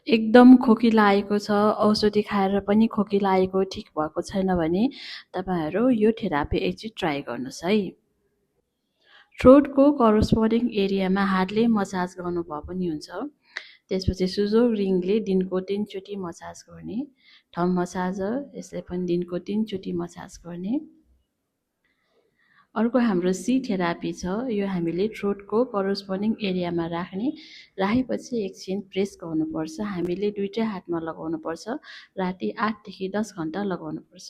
एकदम खोकी लागेको छ, औषधि खाएर पनि खोकी लागेको ठिक भएको छैन भने तपाईँहरू यो थेरापी एकचोटि ट्राई गर्नुहोस् है। थ्रोटको करस्पोन्डिङ एरियामा हातले मसाज गर्नुभए पनि हुन्छ। त्यसपछि सुजो रिङले दिनको 3 चोटि मसाज गर्ने। थम्ब मसाजर यसले पनि दिनको 3 चोटि मसाज गर्ने। अर्को हाम्रो सी थेरापी छ। यो हामीले थ्रोटको करस्पोन्डिङ एरियामा राखेपछि एकछिन प्रेस गर्नुपर्छ। हामीले दुईटै हातमा लगाउनुपर्छ। राति 8 देखि 10 घण्टा लगाउनुपर्छ।